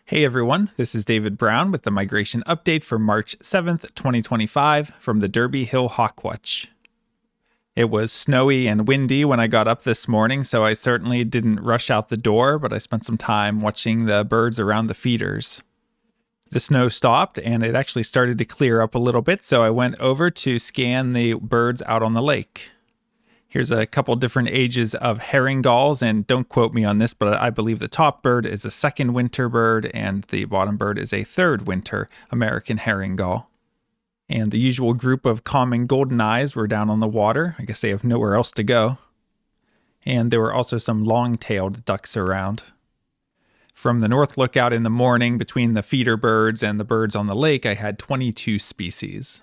Hey everyone, this is David Brown with the migration update for March 7th, 2025 from the Derby Hill Hawkwatch. It was snowy and windy when I got up this morning, so I certainly didn't rush out the door, but I spent some time watching the birds around the feeders. The snow stopped and it actually started to clear up a little bit, so I went over to scan the birds out on the lake. Here's a couple different ages of herring gulls, and don't quote me on this, but I believe the top bird is a second winter bird and the bottom bird is a third winter American herring gull. And the usual group of common golden eyes were down on the water. I guess they have nowhere else to go. And there were also some long-tailed ducks around. From the north lookout in the morning, between the feeder birds and the birds on the lake, I had 22 species.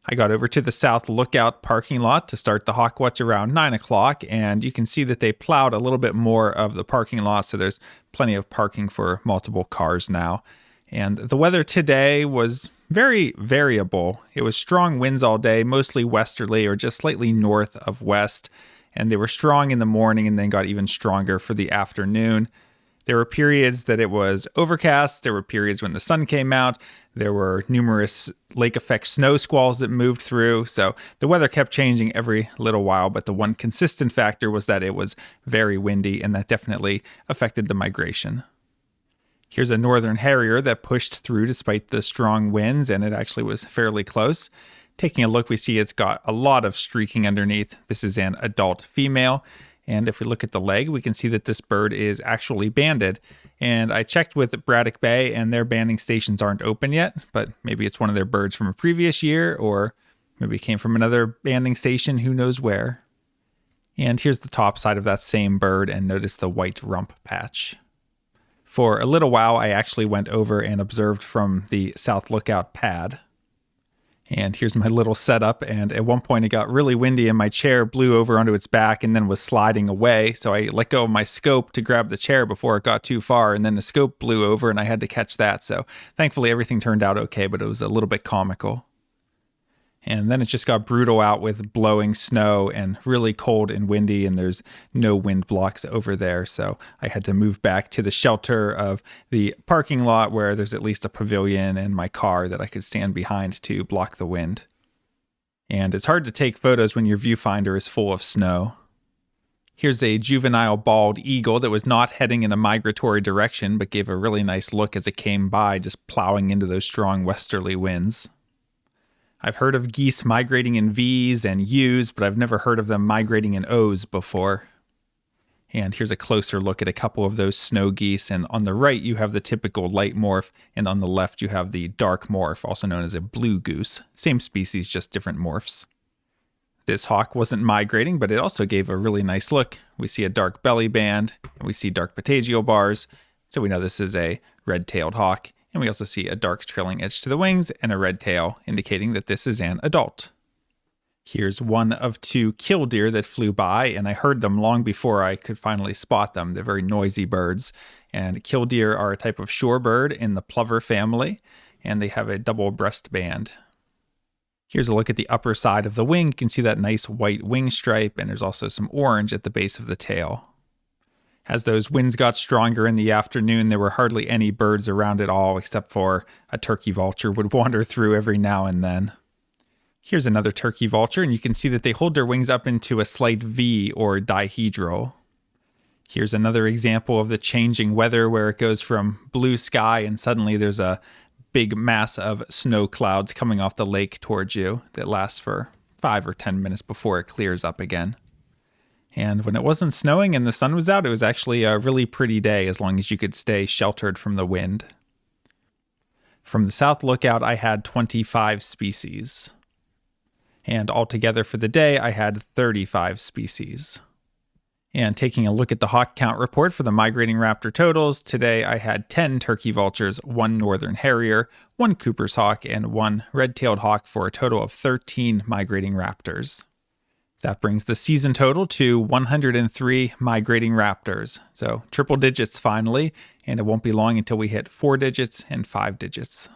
I got over to the south lookout parking lot to start the Hawkwatch around 9 o'clock, and you can see that they plowed a little bit more of the parking lot, so there's plenty of parking for multiple cars now. And the weather today was very variable. It was strong winds all day, mostly westerly or just slightly north of west, and they were strong in the morning and then got even stronger for the afternoon. There were periods that it was overcast. There were periods when the sun came out. There were numerous lake effect snow squalls that moved through. So the weather kept changing every little while, but the one consistent factor was that it was very windy, and that definitely affected the migration. Here's a northern harrier that pushed through despite the strong winds, and it actually was fairly close. Taking a look, we see it's got a lot of streaking underneath. This is an adult female. And if we look at the leg, we can see that this bird is actually banded. And I checked with Braddock Bay, and their banding stations aren't open yet, but maybe it's one of their birds from a previous year, or maybe it came from another banding station, who knows where. And here's the top side of that same bird, and notice the white rump patch. For a little while, I actually went over and observed from the south lookout pad. And here's my little setup, and at one point it got really windy and my chair blew over onto its back and then was sliding away, so I let go of my scope to grab the chair before it got too far, and then the scope blew over and I had to catch that, so thankfully everything turned out okay, but it was a little bit comical. And then it just got brutal out with blowing snow and really cold and windy, and there's no wind blocks over there. So I had to move back to the shelter of the parking lot where there's at least a pavilion and my car that I could stand behind to block the wind. And it's hard to take photos when your viewfinder is full of snow. Here's a juvenile bald eagle that was not heading in a migratory direction, but gave a really nice look as it came by, just plowing into those strong westerly winds. I've heard of geese migrating in V's and U's, but I've never heard of them migrating in O's before. And here's a closer look at a couple of those snow geese, and on the right you have the typical light morph, and on the left you have the dark morph, also known as a blue goose. Same species, just different morphs. This hawk wasn't migrating, but it also gave a really nice look. We see a dark belly band, and we see dark patagial bars, so we know this is a red-tailed hawk. And we also see a dark trailing edge to the wings and a red tail, indicating that this is an adult. Here's one of two killdeer that flew by, and I heard them long before I could finally spot them. They're very noisy birds, and killdeer are a type of shorebird in the plover family, and they have a double breast band. Here's a look at the upper side of the wing. You can see that nice white wing stripe, and there's also some orange at the base of the tail. As those winds got stronger in the afternoon, there were hardly any birds around at all, except for a turkey vulture would wander through every now and then. Here's another turkey vulture, and you can see that they hold their wings up into a slight V or dihedral. Here's another example of the changing weather where it goes from blue sky and suddenly there's a big mass of snow clouds coming off the lake towards you that lasts for 5 or 10 minutes before it clears up again. And when it wasn't snowing and the sun was out, it was actually a really pretty day as long as you could stay sheltered from the wind. From the south lookout, I had 25 species. And altogether for the day, I had 35 species. And taking a look at the hawk count report for the migrating raptor totals, today I had 10 turkey vultures, 1 northern harrier, 1 Cooper's hawk, and 1 red-tailed hawk for a total of 13 migrating raptors. That brings the season total to 103 migrating raptors. So triple digits finally, and it won't be long until we hit 4 digits and 5 digits.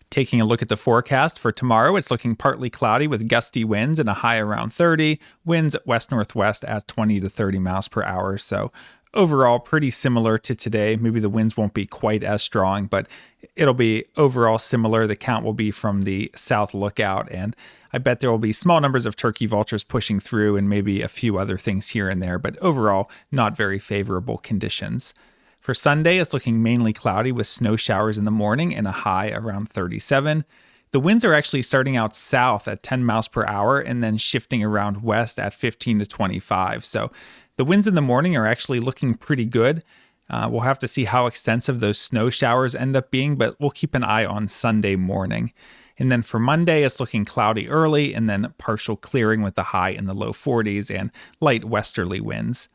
Taking a look at the forecast for tomorrow, it's looking partly cloudy with gusty winds and a high around 30, winds west-northwest at 20 to 30 miles per hour. So overall pretty similar to today. Maybe the winds won't be quite as strong, but it'll be overall similar. The count will be from the south lookout, and I bet there will be small numbers of turkey vultures pushing through and maybe a few other things here and there, but overall not very favorable conditions. For Sunday, it's looking mainly cloudy with snow showers in the morning and a high around 37. The winds are actually starting out south at 10 miles per hour and then shifting around west at 15 to 25. So the winds in the morning are actually looking pretty good. We'll have to see how extensive those snow showers end up being, but we'll keep an eye on Sunday morning. And then for Monday, it's looking cloudy early and then partial clearing with the high in the low 40s and light westerly winds.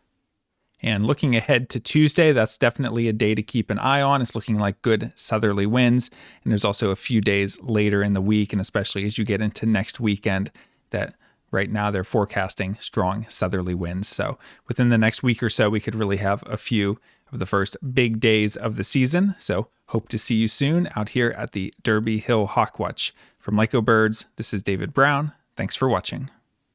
And looking ahead to Tuesday, that's definitely a day to keep an eye on. It's looking like good southerly winds. And there's also a few days later in the week, and especially as you get into next weekend, that right now they're forecasting strong southerly winds. So within the next week or so, we could really have a few of the first big days of the season. So hope to see you soon out here at the Derby Hill Hawkwatch. From Lyco Birds, this is David Brown. Thanks for watching.